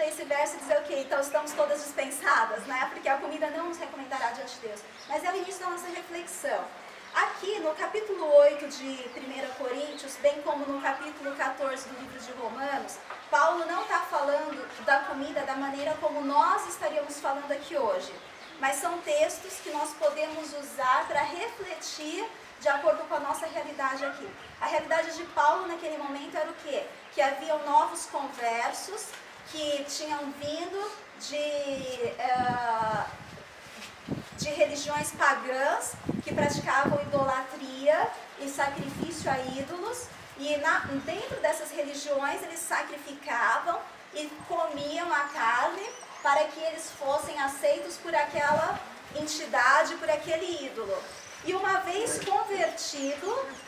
ler esse verso e dizer, ok, então estamos todas dispensadas, né? Porque a comida não nos recomendará diante de Deus. Mas é o início da nossa reflexão. Aqui no capítulo 8 de 1 Coríntios, bem como no capítulo 14 do livro de Romanos, Paulo não está falando da comida da maneira como nós estaríamos falando aqui hoje. Mas são textos que nós podemos usar para refletir de acordo com a nossa realidade aqui. A realidade de Paulo naquele momento era o quê? Que haviam novos conversos que tinham vindo de religiões pagãs que praticavam idolatria e sacrifício a ídolos. E dentro dessas religiões eles sacrificavam e comiam a carne para que eles fossem aceitos por aquela entidade, por aquele ídolo. E uma vez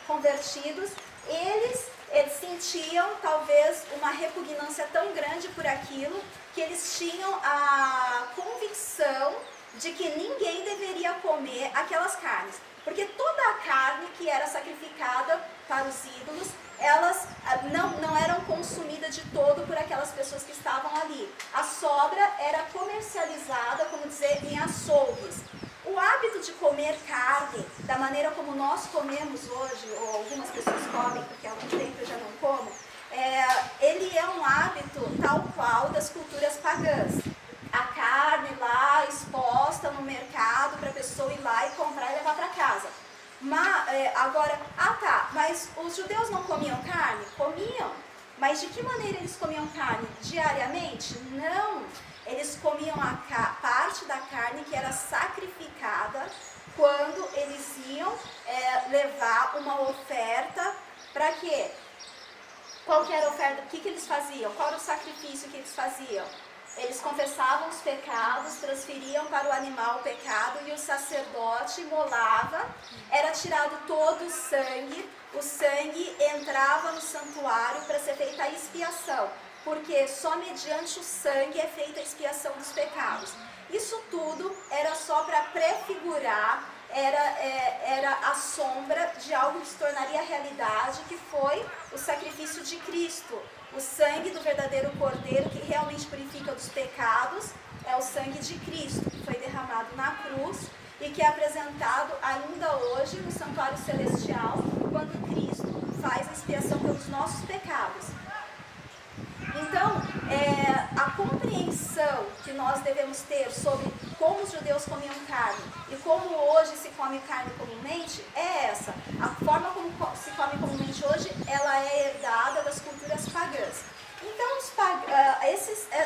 convertidos, eles sentiam talvez uma repugnância tão grande por aquilo que eles tinham a convicção de que ninguém deveria comer aquelas carnes. Porque toda a carne que era sacrificada para os ídolos, elas não eram consumidas de todo por aquelas pessoas que estavam ali. A sobra era comercializada, como dizer, em açougues. O hábito de comer carne, da maneira como nós comemos hoje, ou algumas pessoas comem, porque há algum tempo eu já não como, ele é um hábito tal qual das culturas pagãs. A carne lá exposta no mercado para a pessoa ir lá e comprar e levar para casa. Mas os judeus não comiam carne? Comiam. Mas de que maneira eles comiam carne? Diariamente? Não. Eles comiam a parte da carne que era sacrificada quando eles iam levar uma oferta. Para quê? Qual que era a oferta? O que eles faziam? Qual era o sacrifício que eles faziam? Eles confessavam os pecados, transferiam para o animal o pecado e o sacerdote imolava, era tirado todo o sangue entrava no santuário para ser feita a expiação, porque só mediante o sangue é feita a expiação dos pecados. Isso tudo era só para prefigurar, era a sombra de algo que se tornaria realidade, que foi o sacrifício de Cristo. O sangue do verdadeiro Cordeiro, que realmente purifica dos pecados, é o sangue de Cristo, que foi derramado na cruz e que é apresentado ainda hoje no santuário celestial, quando Cristo faz a expiação pelos nossos pecados. Então, a compreensão que nós devemos ter sobre como os judeus comiam carne e como hoje se come carne comumente é essa. A forma como se come comumente hoje, ela é herdada das culturas pagãs. Então,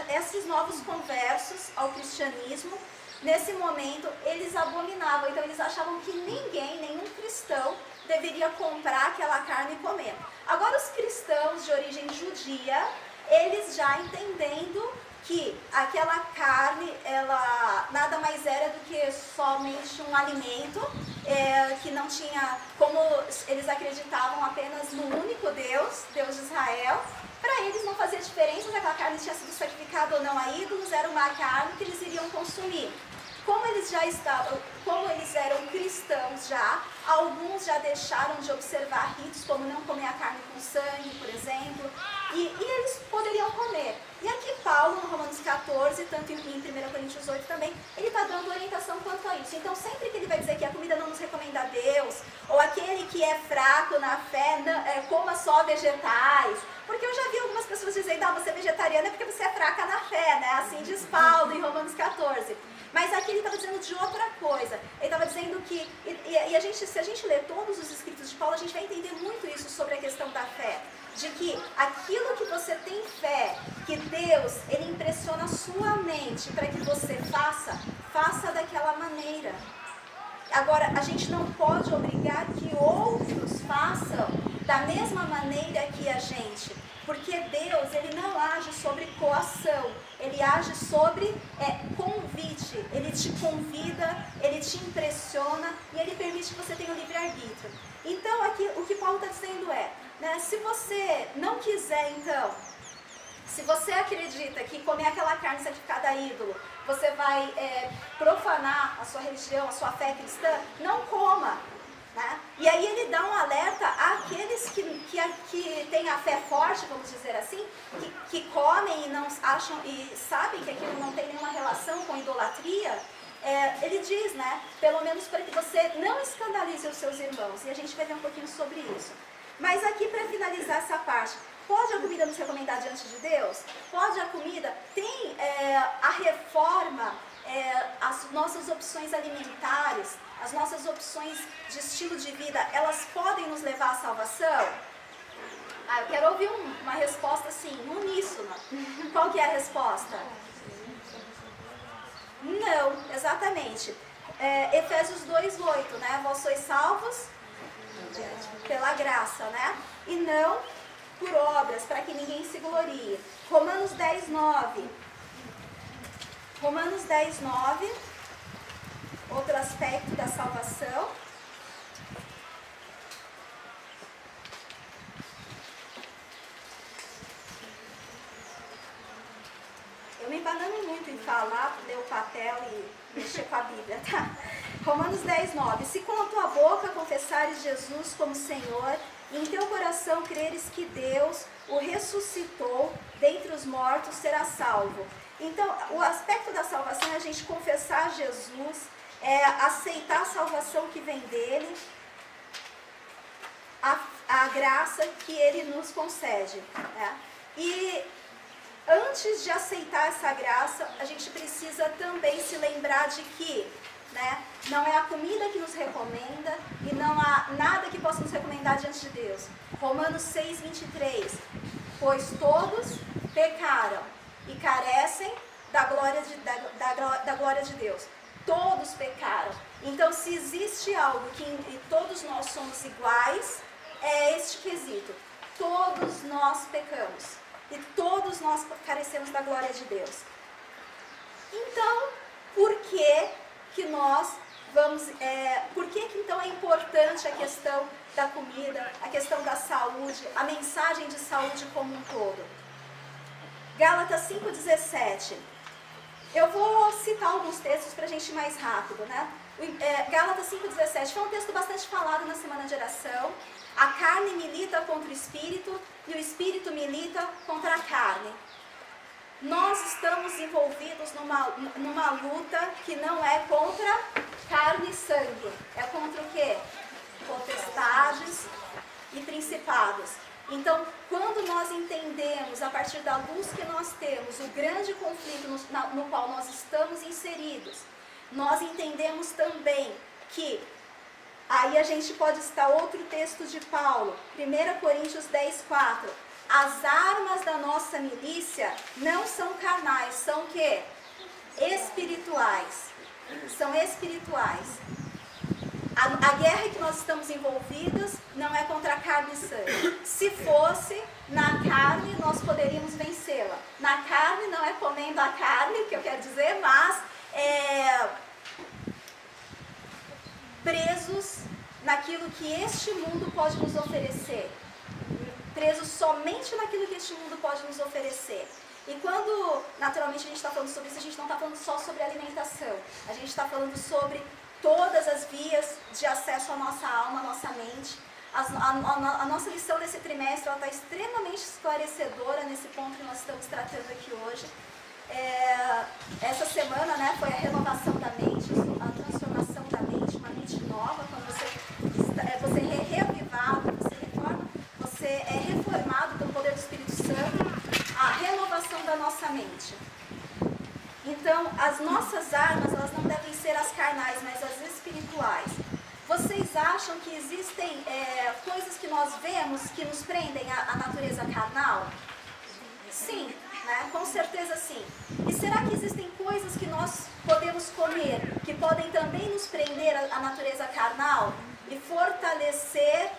esses novos conversos ao cristianismo, nesse momento, eles abominavam. Então, eles achavam que nenhum cristão, deveria comprar aquela carne e comer. Agora, os cristãos de origem judia, eles já entendendo que aquela carne, ela nada mais era do que somente um alimento, que não tinha, como eles acreditavam apenas no único Deus de Israel, para eles não fazia diferença se aquela carne tinha sido sacrificada ou não a ídolos, era uma carne que eles iriam consumir. Como eles eram cristãos já, alguns já deixaram de observar ritos, como não comer a carne com sangue, por exemplo, e eles poderiam comer. E aqui Paulo, no Romanos 14, tanto em 1 Coríntios 8 também, ele está dando orientação quanto a isso. Então, sempre que ele vai dizer que a comida não nos recomenda a Deus, ou aquele que é fraco na fé, coma só vegetais, porque eu já vi algumas pessoas dizendo, você é vegetariana porque você é fraca na fé, né? Assim diz Paulo em Romanos 14. Mas aqui ele estava dizendo de outra coisa. Ele estava dizendo que, se a gente ler todos os escritos de Paulo, a gente vai entender muito isso sobre a questão da fé. De que aquilo que você tem fé, que Deus, ele impressiona a sua mente para que você faça daquela maneira. Agora, a gente não pode obrigar que outros façam da mesma maneira que a gente. Porque Deus, ele não age sobre coação, ele age sobre convite. Ele te convida, ele te impressiona e ele permite que você tenha o livre-arbítrio. Então, aqui o que Paulo está dizendo se você não quiser, então, se você acredita que comer aquela carne sacrificada a ídolo, você vai profanar a sua religião, a sua fé cristã, não coma. Né? E aí ele dá um alerta àqueles que têm a fé forte, vamos dizer assim, que comem e não acham e sabem que aquilo não tem nenhuma relação com idolatria. Ele diz, né, pelo menos para que você não escandalize os seus irmãos. E a gente vai ver um pouquinho sobre isso. Mas aqui, para finalizar essa parte, pode a comida nos recomendar diante de Deus? Pode a comida? Tem a reforma, as nossas opções alimentares, as nossas opções de estilo de vida, elas podem nos levar à salvação? Eu quero ouvir uma resposta assim, uníssona. Qual que é a resposta? Não, exatamente. Efésios 2:8, né? Vós sois salvos pela graça, né? E não por obras, para que ninguém se glorie. Romanos 10:9. Romanos 10:9. Outro aspecto da salvação. Eu me embanano muito em falar, ler o papel e mexer com a Bíblia, tá? Romanos 10:9. Se com a tua boca confessares Jesus como Senhor, e em teu coração creres que Deus o ressuscitou dentre os mortos, serás salvo. Então, o aspecto da salvação é a gente confessar Jesus, aceitar a salvação que vem dele, a graça que ele nos concede. Né? E antes de aceitar essa graça, a gente precisa também se lembrar de que, né, não é a comida que nos recomenda e não há nada que possa nos recomendar diante de Deus. Romanos 6:23. Pois todos pecaram e carecem da glória de Deus. Todos pecaram. Então, se existe algo que todos nós somos iguais, é este quesito. Todos nós pecamos. E todos nós carecemos da glória de Deus. Então, por que nós vamos... por que então é importante a questão da comida, a questão da saúde, a mensagem de saúde como um todo? Gálatas 5:17. Eu vou citar alguns textos para a gente ir mais rápido, né? Gálatas 5:17 foi um texto bastante falado na semana de oração. A carne milita contra o espírito e o espírito milita contra a carne. Nós estamos envolvidos numa luta que não é contra carne e sangue. É contra o quê? Potestades e principados. Então, quando nós entendemos, a partir da luz que nós temos, o grande conflito no qual nós estamos inseridos, nós entendemos também que, aí a gente pode citar outro texto de Paulo, 1 Coríntios 10:4. As armas da nossa milícia não são carnais, são o quê? Espirituais. São espirituais. A guerra que nós estamos envolvidos não é contra a carne e sangue. Se fosse na carne, nós poderíamos vencê-la. Na carne não é comendo a carne, que eu quero dizer, mas presos naquilo que este mundo pode nos oferecer. Presos somente naquilo que este mundo pode nos oferecer. E quando, naturalmente, a gente está falando sobre isso, a gente não está falando só sobre alimentação. A gente está falando sobre todas as vias de acesso à nossa alma, à nossa mente. A nossa lição desse trimestre está extremamente esclarecedora nesse ponto que nós estamos tratando aqui hoje. Essa semana, né, foi a renovação da mente, a transformação da mente, uma mente nova, quando você é reavivado, você reforma, você é reformado pelo poder do Espírito Santo, a renovação da nossa mente. Então, as nossas armas, elas não devem ser as carnais, mas as espirituais. Vocês acham que existem coisas que nós vemos que nos prendem à natureza carnal? Sim, né? Com certeza sim. E será que existem coisas que nós podemos comer que podem também nos prender à natureza carnal e fortalecer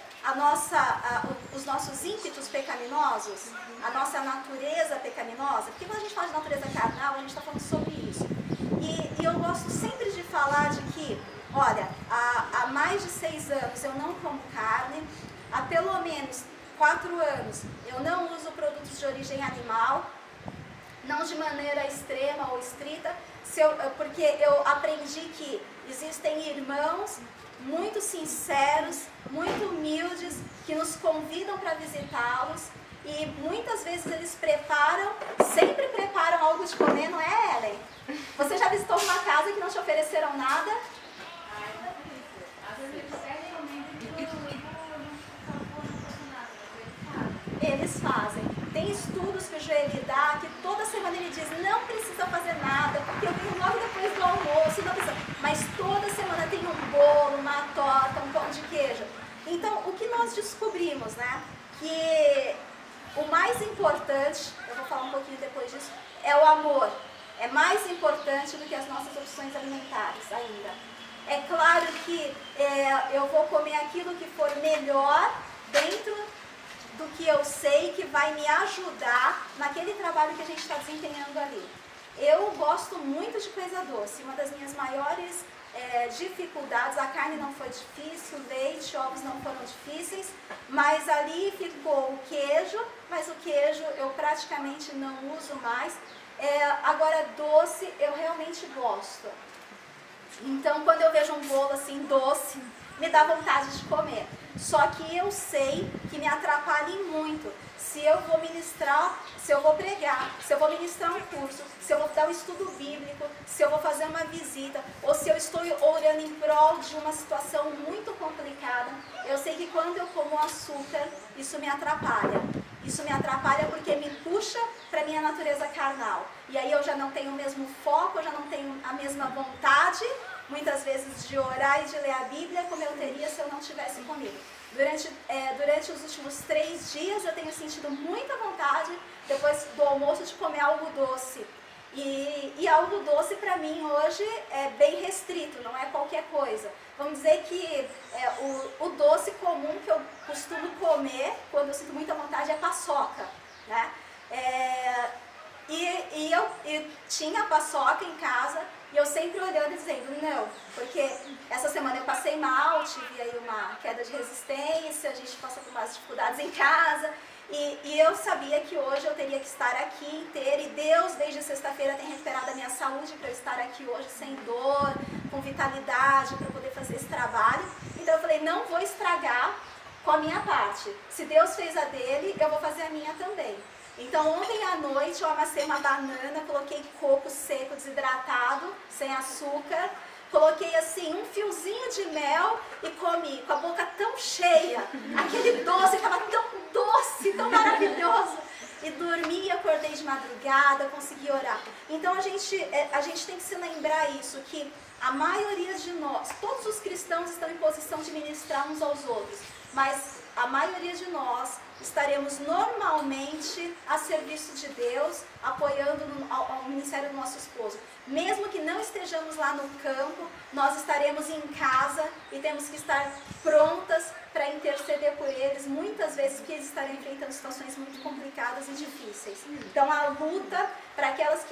os nossos ímpetos pecaminosos, a nossa natureza pecaminosa? Porque quando a gente fala de natureza carnal, a gente está falando sobre isso. E eu gosto sempre de falar de que, olha, há mais de 6 anos eu não como carne, há pelo menos 4 anos eu não uso produtos de origem animal, não de maneira extrema ou estrita, porque eu aprendi que existem irmãos muito sinceros, muito humildes, que nos convidam para visitá-los, e muitas vezes eles sempre preparam algo de comer, não é, Ellen? Você já visitou uma casa que não te ofereceram nada? Eles fazem. Tem estudos que o Joeli dá, que toda semana ele diz, não precisa fazer nada, porque eu venho logo depois do almoço, não precisa. Mas toda semana tem um bolo, uma torta, um pão de queijo. Então, o que nós descobrimos, né? Que o mais importante, eu vou falar um pouquinho depois disso, é o amor. É mais importante do que as nossas opções alimentares ainda. É claro que eu vou comer aquilo que for melhor dentro do que eu sei que vai me ajudar naquele trabalho que a gente está desempenhando ali. Eu gosto muito de coisa doce. Uma das minhas maiores dificuldades, a carne não foi difícil, leite, ovos não foram difíceis, mas ali ficou o queijo, mas o queijo eu praticamente não uso mais. Agora doce eu realmente gosto. Então quando eu vejo um bolo assim doce, me dá vontade de comer. Só que eu sei que me atrapalha muito. Se eu vou ministrar, se eu vou pregar, se eu vou ministrar um curso, se eu vou dar um estudo bíblico, se eu vou fazer uma visita, ou se eu estou orando em prol de uma situação muito complicada, eu sei que quando eu como açúcar, isso me atrapalha. Isso me atrapalha porque me puxa para a minha natureza carnal. E aí eu já não tenho o mesmo foco, eu já não tenho a mesma vontade, muitas vezes, de orar e de ler a Bíblia, como eu teria se eu não tivesse comido. Durante os últimos 3 dias eu tenho sentido muita vontade, depois do almoço, de comer algo doce. E algo doce para mim hoje é bem restrito, não é qualquer coisa. Vamos dizer que o doce comum que eu costumo comer quando eu sinto muita vontade é paçoca, né? Eu tinha paçoca em casa e eu sempre olhando e dizendo não, porque essa semana eu passei mal, tive aí uma queda de resistência, a gente passou por umas dificuldades em casa e eu sabia que hoje eu teria que estar aqui inteira e Deus desde sexta-feira tem recuperado a minha saúde para eu estar aqui hoje sem dor, com vitalidade, para poder fazer esse trabalho. Então eu falei, não vou estragar com a minha parte. Se Deus fez a dele, eu vou fazer a minha também. Então ontem à noite eu amassei uma banana, coloquei coco seco desidratado, sem açúcar, coloquei assim um fiozinho de mel e comi com a boca tão cheia, aquele doce estava tão doce, tão maravilhoso. E dormi e acordei de madrugada, consegui orar. Então a gente tem que se lembrar isso, que a maioria de nós, todos os cristãos estão em posição de ministrar uns aos outros, mas a maioria de nós estaremos normalmente a serviço de Deus, apoiando ao ministério do nosso esposo. Mesmo que não estejamos lá no campo, nós estaremos em casa e temos que estar prontas para interceder por eles, muitas vezes porque eles estarão enfrentando situações muito complicadas e difíceis. Então a luta, para aquelas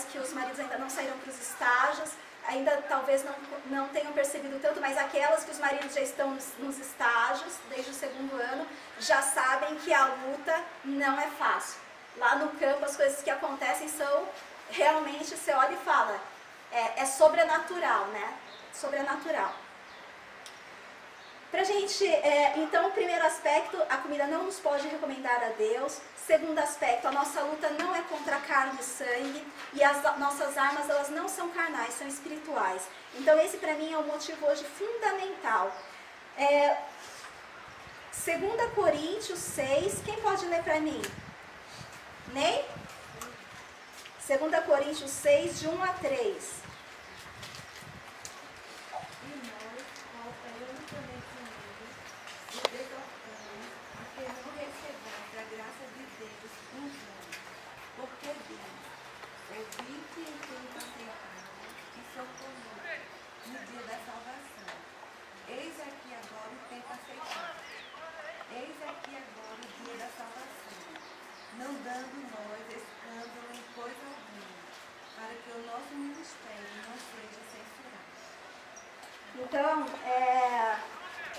que os maridos ainda não saíram para os estágios, ainda talvez não tenham percebido tanto, mas aquelas que os maridos já estão nos estágios, desde o 2º ano, já sabem que a luta não é fácil. Lá no campo as coisas que acontecem são, realmente, você olha e fala, é sobrenatural, né? Sobrenatural. Pra gente, então, o primeiro aspecto, a comida não nos pode recomendar a Deus. Segundo aspecto, a nossa luta não é contra carne e sangue. E as nossas armas, elas não são carnais, são espirituais. Então, esse pra mim é um motivo hoje fundamental. 2 Coríntios 6, quem pode ler pra mim? Ney? 2 Coríntios 6, de 1 a 3. Não dando nós escândalo em coisa alguma, para que o nosso ministério não seja censurado. Então,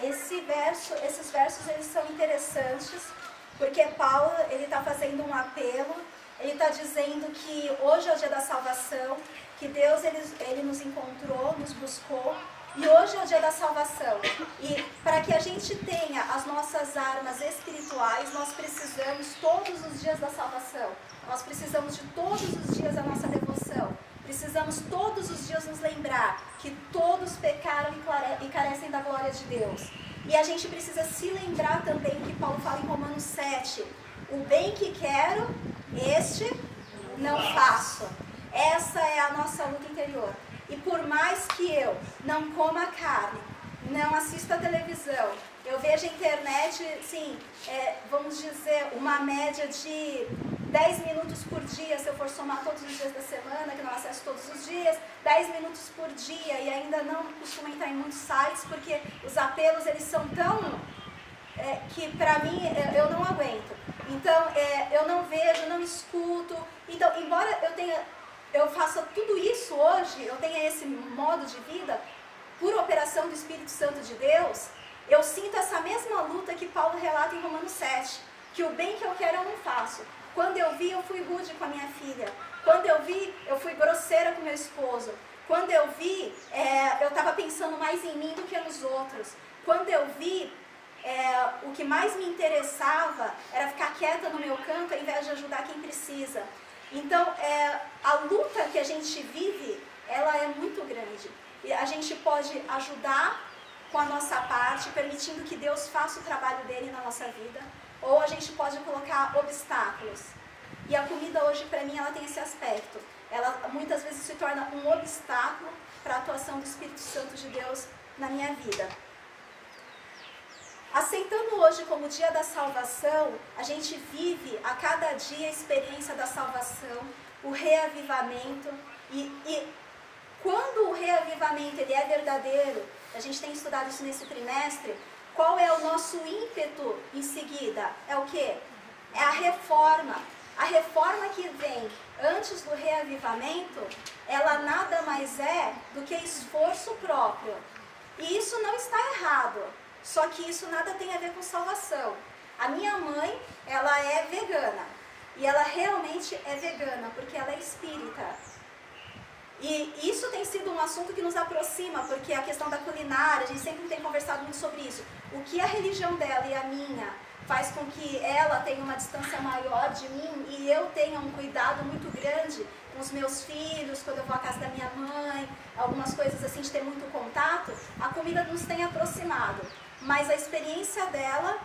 esses versos eles são interessantes, porque Paulo está fazendo um apelo ele está dizendo que hoje é o dia da salvação, que Deus ele nos encontrou, nos buscou, e hoje é o dia da salvação. E para que a gente tenha as nossas armas espirituais, nós precisamos todos os dias da salvação. Nós precisamos de todos os dias da nossa devoção. Precisamos todos os dias nos lembrar que todos pecaram e carecem da glória de Deus. E a gente precisa se lembrar também que Paulo fala em Romanos 7. O bem que quero, este não faço. Essa é a nossa luta interior. E por mais que eu não coma carne, não assista a televisão, eu vejo a internet, sim, vamos dizer, uma média de 10 minutos por dia, se eu for somar todos os dias da semana, que não acesso todos os dias, 10 minutos por dia, e ainda não costumo entrar em muitos sites, porque os apelos, eles são tão... que para mim, eu não aguento. Então, eu não vejo, não escuto. Então, embora eu faça tudo isso hoje, eu tenha esse modo de vida, por operação do Espírito Santo de Deus, eu sinto essa mesma luta que Paulo relata em Romanos 7, que o bem que eu quero eu não faço. Quando eu vi, eu fui rude com a minha filha. Quando eu vi, eu fui grosseira com meu esposo. Quando eu vi, eu estava pensando mais em mim do que nos outros. Quando eu vi, o que mais me interessava era ficar quieta no meu canto ao invés de ajudar quem precisa. Então, a luta que a gente vive, ela é muito grande. E a gente pode ajudar com a nossa parte, permitindo que Deus faça o trabalho dele na nossa vida, ou a gente pode colocar obstáculos. E a comida hoje, para mim, ela tem esse aspecto. Ela muitas vezes se torna um obstáculo para a atuação do Espírito Santo de Deus na minha vida. Aceitando hoje como dia da salvação, a gente vive a cada dia a experiência da salvação, o reavivamento. E quando o reavivamento ele é verdadeiro, a gente tem estudado isso nesse trimestre, qual é o nosso ímpeto em seguida? É o quê? É a reforma. A reforma que vem antes do reavivamento, ela nada mais é do que esforço próprio. E isso não está errado. Só que isso nada tem a ver com salvação. A minha mãe, ela é vegana. E ela realmente é vegana, porque ela é espírita. E isso tem sido um assunto que nos aproxima, porque a questão da culinária, a gente sempre tem conversado muito sobre isso. O que a religião dela e a minha faz com que ela tenha uma distância maior de mim e eu tenha um cuidado muito grande com os meus filhos, quando eu vou à casa da minha mãe, algumas coisas assim de ter muito contato, a comida nos tem aproximado. Mas a experiência dela,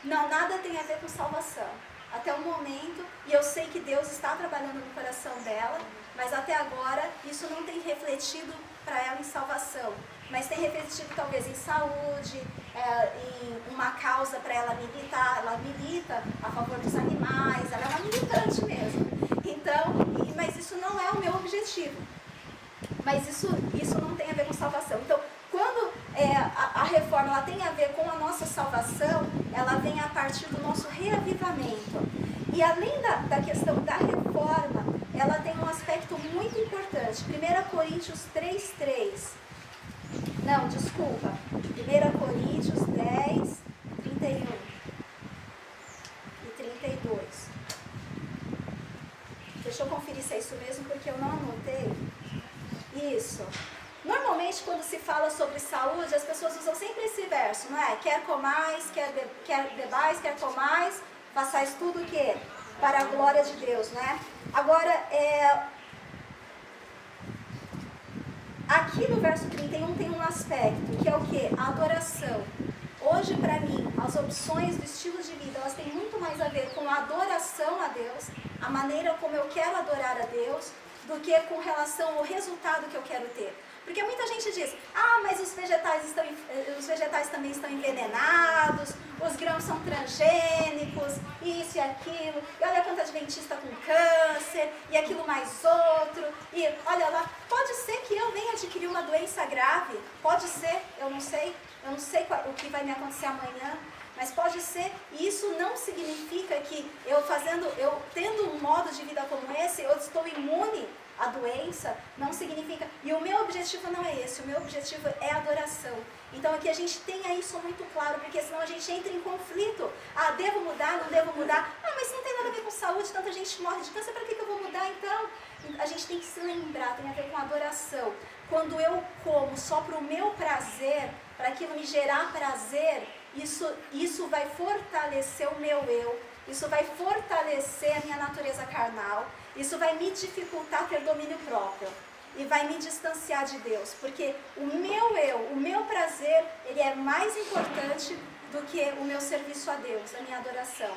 nada tem a ver com salvação. Até o momento, e eu sei que Deus está trabalhando no coração dela, mas até agora isso não tem refletido para ela em salvação. Mas tem refletido talvez em saúde, em uma causa para ela militar. Ela milita a favor dos animais, ela é uma militante mesmo. Então, mas isso não é o meu objetivo. Mas isso não tem a ver com salvação. Então, quando a reforma ela tem a ver com a nossa salvação, ela vem a partir do nosso reavivamento. E além da questão da reforma, ela tem um aspecto muito importante. 1 Coríntios 3:3. Não, desculpa. 1 Coríntios 10, 31 e 32. Deixa eu conferir se é isso mesmo, porque eu não anotei. Isso. Normalmente, quando se fala sobre saúde, as pessoas usam sempre esse verso, não é? Quer comais, quer bebais, quer comais, façais tudo o quê? Para a glória de Deus, né? Agora, aqui no verso 31 tem um aspecto, que é o quê? A adoração. Hoje, para mim, as opções do estilo de vida, elas têm muito mais a ver com a adoração a Deus, a maneira como eu quero adorar a Deus, do que com relação ao resultado que eu quero ter. Porque muita gente diz, mas os vegetais também estão envenenados, os grãos são transgênicos, isso e aquilo, e olha quanta adventista com câncer, e aquilo mais outro, e olha lá, pode ser que eu venha adquirir uma doença grave, pode ser, eu não sei o que vai me acontecer amanhã, mas pode ser, e isso não significa que eu tendo um modo de vida como esse, eu estou imune à doença, não significa, e o meu objetivo não é esse, o meu objetivo é a adoração. Então aqui a gente tenha isso muito claro, porque senão a gente entra em conflito. Devo mudar, não devo mudar? mas isso não tem nada a ver com saúde, tanta gente morre de câncer, para que eu vou mudar então? A gente tem que se lembrar, tem a ver com adoração. Quando eu como só para o meu prazer, para aquilo me gerar prazer, isso vai fortalecer o meu eu, isso vai fortalecer a minha natureza carnal, isso vai me dificultar ter domínio próprio e vai me distanciar de Deus, porque o meu eu, o meu prazer, ele é mais importante do que o meu serviço a Deus, a minha adoração.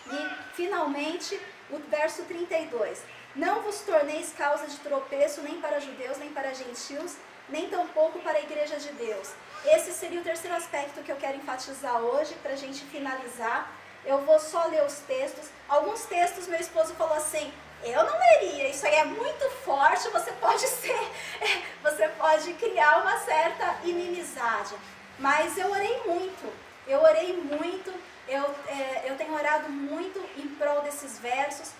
E, finalmente, o verso 32. Não vos torneis causa de tropeço nem para judeus, nem para gentios, nem tampouco para a igreja de Deus. Esse seria o terceiro aspecto que eu quero enfatizar hoje, para a gente finalizar. Eu vou só ler os textos. Alguns textos meu esposo falou assim, eu não leria, isso aí é muito forte, você pode criar uma certa inimizade. Mas eu orei muito, eu tenho orado muito em prol desses versos,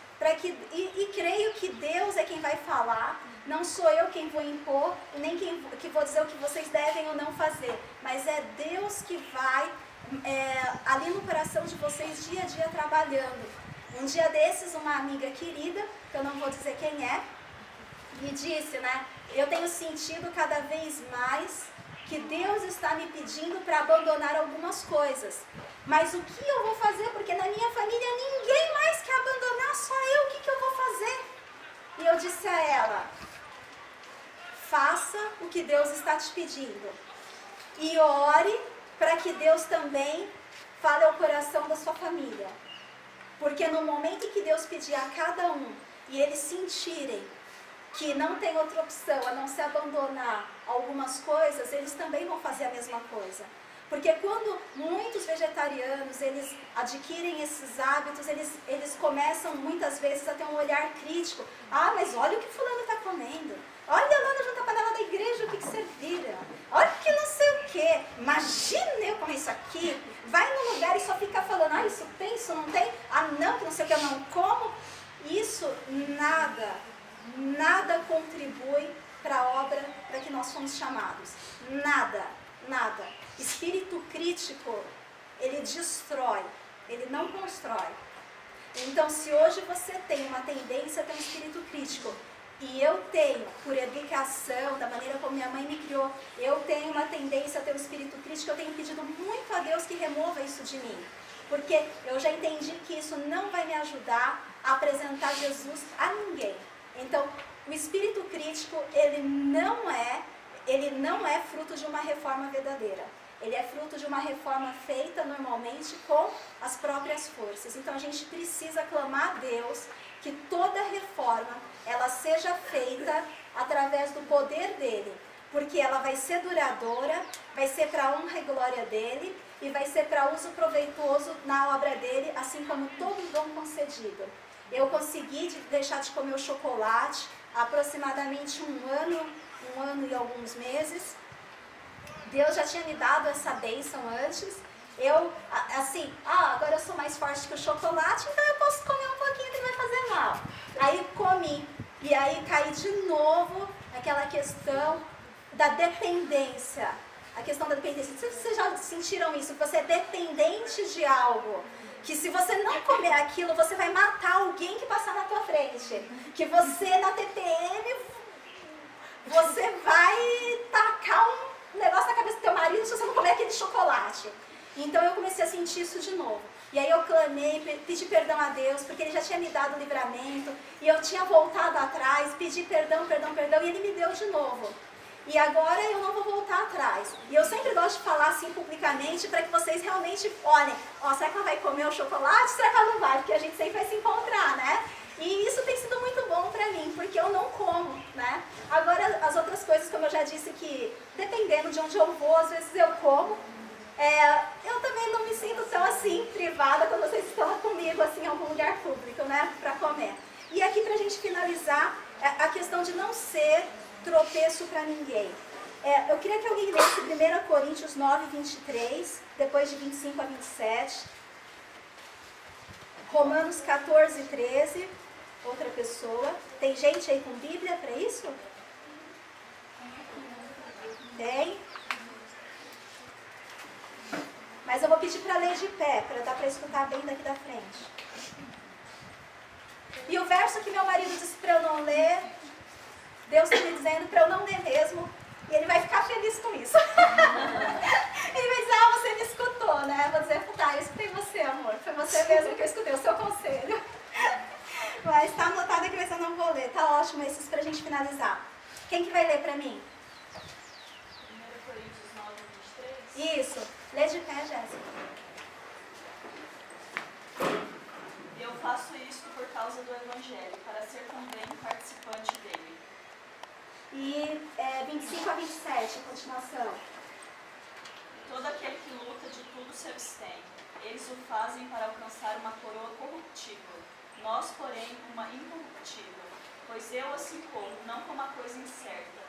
e creio que Deus é quem vai falar, não sou eu quem vou impor, nem que vou dizer o que vocês devem ou não fazer, mas é Deus que vai ali no coração de vocês dia a dia trabalhando. Um dia desses, uma amiga querida, que eu não vou dizer quem é, me disse, né, eu tenho sentido cada vez mais que Deus está me pedindo para abandonar algumas coisas. Mas o que eu vou fazer? Porque na minha família ninguém mais quer abandonar, só eu, o que eu vou fazer? E eu disse a ela, faça o que Deus está te pedindo. E ore para que Deus também fale ao coração da sua família. Porque no momento em que Deus pedir a cada um, e eles sentirem que não tem outra opção a não se abandonar algumas coisas, eles também vão fazer a mesma coisa. Porque quando muitos vegetarianos, eles adquirem esses hábitos, eles começam muitas vezes a ter um olhar crítico. Ah, mas olha o que fulano está comendo. Olha lá na junta panela da igreja o que serviram. Olha que não sei o que. Imagina eu comer isso aqui. Vai num lugar e só fica falando, ah, isso tem, isso não tem. Ah, não, que não sei o que, eu não como. Isso nada contribui para a obra para que nós fomos chamados. Nada. Espírito crítico, ele destrói, ele não constrói. Então, se hoje você tem uma tendência a ter um espírito crítico, e eu tenho, por educação, da maneira como minha mãe me criou, eu tenho uma tendência a ter um espírito crítico, eu tenho pedido muito a Deus que remova isso de mim. Porque eu já entendi que isso não vai me ajudar a apresentar Jesus a ninguém. Então, o espírito crítico, ele não é fruto de uma reforma verdadeira. Ele é fruto de uma reforma feita normalmente com as próprias forças. Então a gente precisa clamar a Deus que toda reforma ela seja feita através do poder dele, porque ela vai ser duradoura, vai ser para a honra e glória dele e vai ser para uso proveitoso na obra dele, assim como todo dom concedido. Eu consegui deixar de comer o chocolate há aproximadamente um ano e alguns meses. Deus já tinha me dado essa bênção antes. Agora eu sou mais forte que o chocolate, então eu posso comer um pouquinho que não vai fazer mal. Aí comi, e aí caí de novo naquela questão da dependência. A questão da dependência. Vocês já sentiram isso? Você é dependente de algo. Que se você não comer aquilo, você vai matar alguém que passar na tua frente. Que você na TPM, você vai tacar um negócio na cabeça do teu marido se você não comer aquele chocolate. Então eu comecei a sentir isso de novo. E aí eu clamei, pedi perdão a Deus, porque Ele já tinha me dado o livramento. E eu tinha voltado atrás, pedi perdão, e Ele me deu de novo. E agora eu não vou voltar atrás. E eu sempre gosto de falar assim publicamente para que vocês realmente olhem. Será que ela vai comer o chocolate? Será que ela não vai? Porque a gente sempre vai se encontrar, né? E isso tem sido muito bom para mim, porque eu não como, né? Agora, as outras coisas, como eu já disse, que dependendo de onde eu vou, às vezes eu como. Eu também não me sinto tão assim, privada, quando vocês estão comigo, assim, em algum lugar público, né? Para comer. E aqui, pra gente finalizar, a questão de não ser tropeço para ninguém. Eu queria que alguém lesse 1 Coríntios 9, 23, depois de 25 a 27. Romanos 14, 13. Outra pessoa. Tem gente aí com Bíblia para isso? Tem? Mas eu vou pedir para ler de pé, para dar para escutar bem daqui da frente. E o verso que meu marido disse para eu não ler, Deus está me dizendo para eu não ler mesmo. E ele vai ficar feliz com isso. Ele vai dizer, você me escutou, né? Eu vou dizer, tá, eu escutei você, amor. Foi você mesmo que eu escutei o seu conselho. Mas está anotado aqui, mas eu não vou ler. Tá ótimo esses pra gente finalizar. Quem que vai ler pra mim? 1 Coríntios 9, 23. Isso. Lê de pé, Jéssica. Eu faço isso por causa do Evangelho, para ser também participante dele. E 25 a 27, a continuação. Todo aquele que luta de tudo se abstém. Eles o fazem para alcançar uma coroa corruptível. Nós, porém, uma incorruptível. Pois eu assim corro, não como a coisa incerta.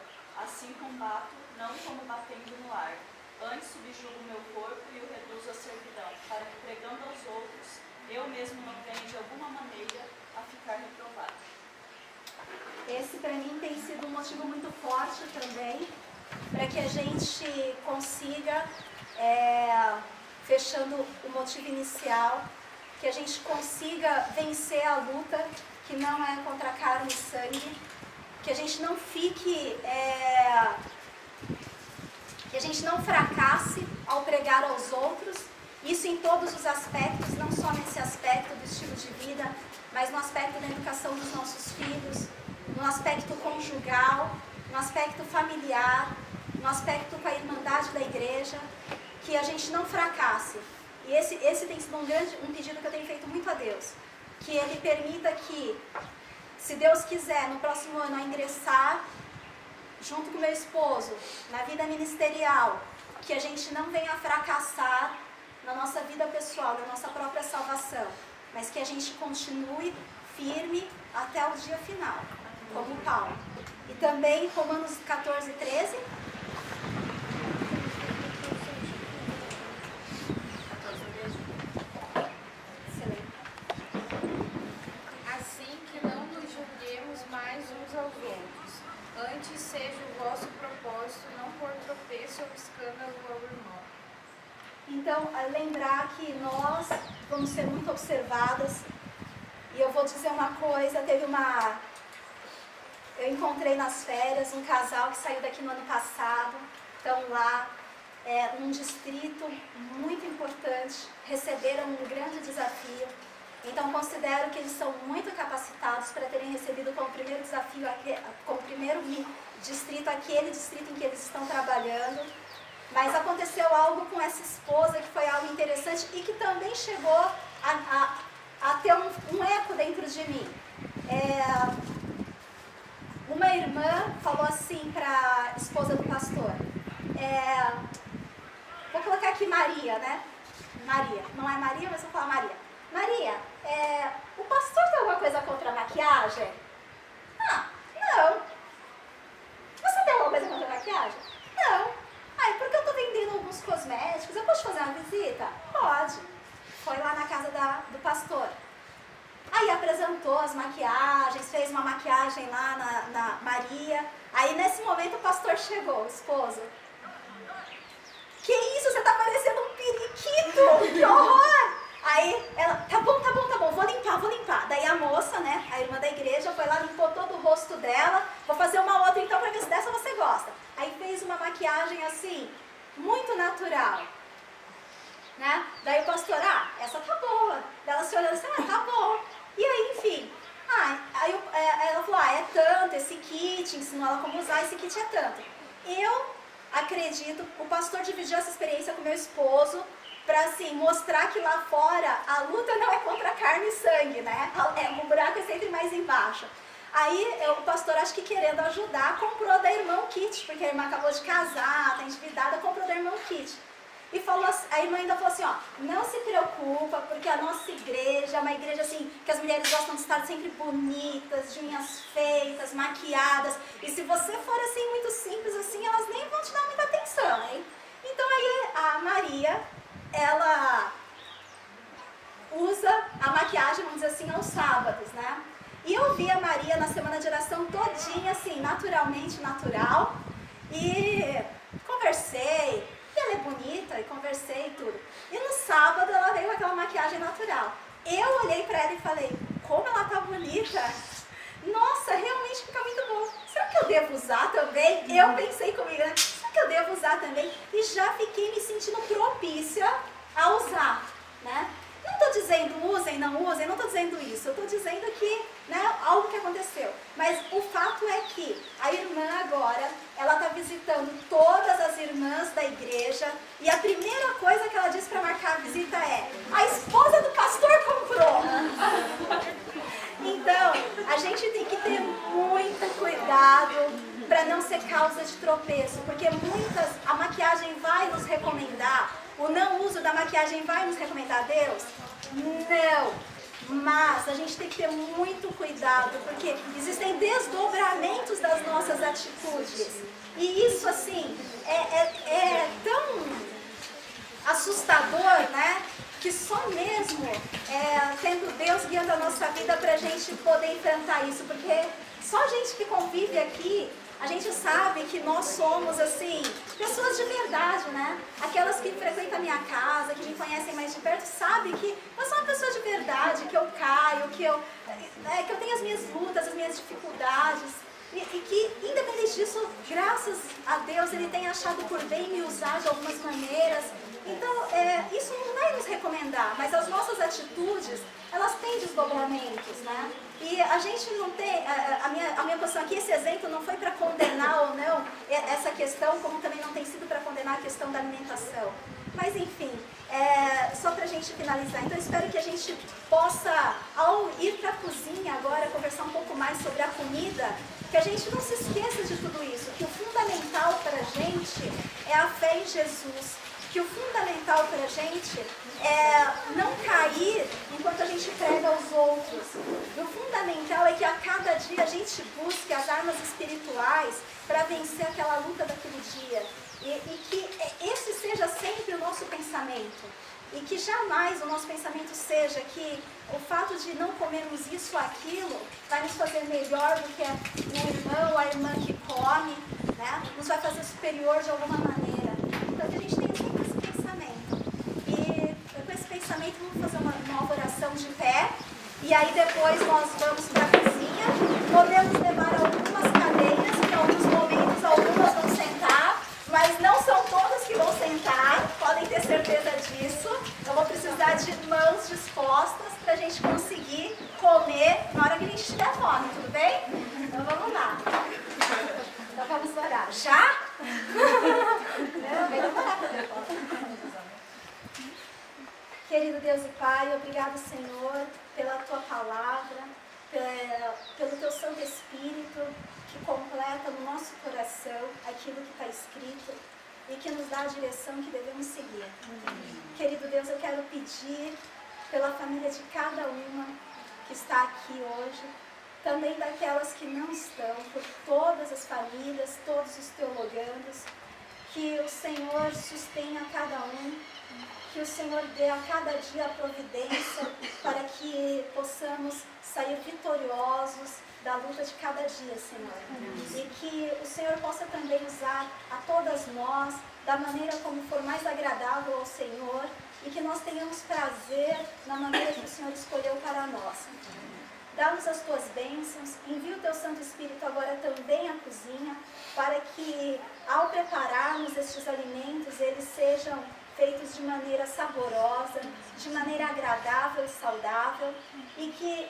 Assim combato, não como batendo no ar. Antes subjugo o meu corpo e o reduzo à servidão, para que, pregando aos outros, eu mesmo não venha de alguma maneira a ficar reprovado. Esse para mim tem sido um motivo muito forte também, para que a gente consiga, fechando o motivo inicial, que a gente consiga vencer a luta, que não é contra carne e sangue, que a gente não fique, que a gente não fracasse ao pregar aos outros, isso em todos os aspectos, não só nesse aspecto do estilo de vida, mas no aspecto da educação dos nossos filhos, no aspecto conjugal, no aspecto familiar, no aspecto com a irmandade da igreja, que a gente não fracasse. E esse tem sido um pedido que eu tenho feito muito a Deus, que Ele permita que, se Deus quiser, no próximo ano, eu ingressar junto com meu esposo na vida ministerial, que a gente não venha fracassar na nossa vida pessoal, na nossa própria salvação, mas que a gente continue firme até o dia final, como Paulo. E também Romanos 14, 13. Assim que não nos julguemos mais uns aos outros, antes seja o vosso propósito não pôr tropeço ou escândalo ao irmão. Então, lembrar que nós vamos ser muito observadas. E eu vou dizer uma coisa, eu encontrei nas férias um casal que saiu daqui no ano passado, estão lá, num distrito muito importante, receberam um grande desafio. Então, considero que eles são muito capacitados para terem recebido como primeiro desafio, como primeiro distrito, aquele distrito em que eles estão trabalhando. Mas aconteceu algo com essa esposa que foi algo interessante e que também chegou a ter um eco dentro de mim. Uma irmã falou assim para a esposa do pastor, vou colocar aqui Maria, né? Maria, não é Maria, mas vou falar Maria. Maria, o pastor tem alguma coisa contra a maquiagem? Ah, não. Você tem alguma coisa contra a maquiagem? Não. Porque eu estou vendendo alguns cosméticos, eu posso fazer uma visita? Pode. Foi lá na casa do pastor. Aí apresentou as maquiagens, fez uma maquiagem lá na Maria. Aí nesse momento o pastor chegou, o esposo. Que isso, você tá parecendo um periquito, que horror! Aí ela, tá bom, vou limpar. Daí a moça, né, a irmã da igreja, foi lá, limpou todo o rosto dela. Vou fazer uma outra então pra ver se dessa você gosta. Aí fez uma maquiagem assim, muito natural. Né? Daí o pastor, essa tá boa. Daí ela se olhando assim, tá bom. E aí, enfim, aí ela falou, é tanto, esse kit, ensinou ela como usar, esse kit é tanto. Eu acredito, o pastor dividiu essa experiência com meu esposo, para assim, mostrar que lá fora a luta não é contra carne e sangue, né? O buraco é sempre mais embaixo. Aí o pastor, acho que querendo ajudar, comprou da irmã um kit, porque a irmã acabou de casar, tá endividada, comprou da irmã um kit. E falou, a irmã ainda falou assim, não se preocupa, porque a nossa igreja é uma igreja assim, que as mulheres gostam de estar sempre bonitas, de unhas feitas, maquiadas. E se você for assim, muito simples assim, elas nem vão te dar muita atenção, hein? Então aí a Maria, ela usa a maquiagem, vamos dizer assim, aos sábados, né? E eu vi a Maria na semana de oração todinha, assim, naturalmente natural. E conversei, e ela é bonita, e conversei e tudo. E no sábado ela veio com aquela maquiagem natural. Eu olhei pra ela e falei, como ela tá bonita. Nossa, realmente fica muito bom. Será que eu devo usar também? Eu pensei comigo, né? Será que eu devo usar também? E já fiquei me sentindo propícia a usar, né? Não estou dizendo usem, não estou dizendo isso. Eu estou dizendo que, né, algo que aconteceu. Mas o fato é que a irmã agora, ela está visitando todas as irmãs da igreja e a primeira coisa que ela diz para marcar a visita é: a esposa do pastor comprou. Então, a gente tem que ter muito cuidado para não ser causa de tropeço, porque a maquiagem vai nos recomendar, o não uso da maquiagem vai nos recomendar a Deus? Não, mas a gente tem que ter muito cuidado, porque existem desdobramentos das nossas atitudes, e isso assim, é tão assustador, né? Que só mesmo tendo Deus guiando a nossa vida para a gente poder enfrentar isso, porque só a gente que convive aqui, a gente sabe que nós somos, assim, pessoas de verdade, né? Aquelas que frequentam a minha casa, que me conhecem mais de perto, sabem que eu sou uma pessoa de verdade, que eu caio, que eu tenho as minhas lutas, as minhas dificuldades, e que, independente disso, graças a Deus, Ele tem achado por bem me usar de algumas maneiras. Então, isso não vai nos recomendar, mas as nossas atitudes, elas têm desdobramentos, né? E a gente não tem, a minha posição aqui, esse exemplo não foi para condenar ou não essa questão, como também não tem sido para condenar a questão da alimentação. Mas, enfim, só para a gente finalizar. Então, eu espero que a gente possa, ao ir para a cozinha agora, conversar um pouco mais sobre a comida, que a gente não se esqueça de tudo isso, que o fundamental para a gente é a fé em Jesus. Que o fundamental para a gente é não cair enquanto a gente prega aos outros. E o fundamental é que a cada dia a gente busque as armas espirituais para vencer aquela luta daquele dia. E que esse seja sempre o nosso pensamento. E que jamais o nosso pensamento seja que o fato de não comermos isso ou aquilo vai nos fazer melhor do que o irmão ou a irmã que come, né? Nos vai fazer superior de alguma maneira. Então que a gente tenha sempre esse pensamento. E com esse pensamento vamos fazer uma nova oração de pé. E aí depois nós vamos para a cozinha. Podemos levar algumas cadeiras, que em alguns momentos algumas vão sentar. Mas não são todas que vão sentar, podem ter certeza disso. Eu vou precisar de mãos dispostas para a gente conseguir comer na hora que a gente tiver fome, tudo bem? Então vamos lá. Então vamos orar. Já? Não, vai demorar para ter fome. Querido Deus e Pai, obrigado, Senhor, pela Tua palavra, pelo Teu Santo Espírito, que completa no nosso coração aquilo que está escrito e que nos dá a direção que devemos seguir. Querido Deus, eu quero pedir pela família de cada uma que está aqui hoje, também daquelas que não estão, por todas as famílias, todos os teologandos, que o Senhor sustenha cada um, que o Senhor dê a cada dia a providência para que possamos sair vitoriosos da luta de cada dia, Senhor. E que o Senhor possa também usar a todas nós da maneira como for mais agradável ao Senhor e que nós tenhamos prazer na maneira que o Senhor escolheu para nós. Dá-nos as Tuas bênçãos, envia o Teu Santo Espírito agora também à cozinha para que, ao prepararmos estes alimentos, eles sejam feitos de maneira saborosa, de maneira agradável e saudável, e que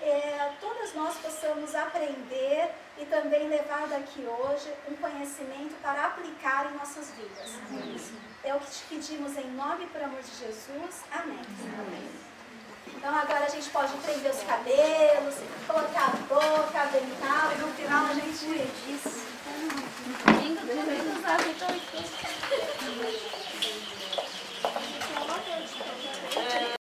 todas nós possamos aprender e também levar daqui hoje um conhecimento para aplicar em nossas vidas. É o que te pedimos em nome e por amor de Jesus. Amém. Amém. Então agora a gente pode prender os cabelos, colocar a boca, avental, e no final a gente diz.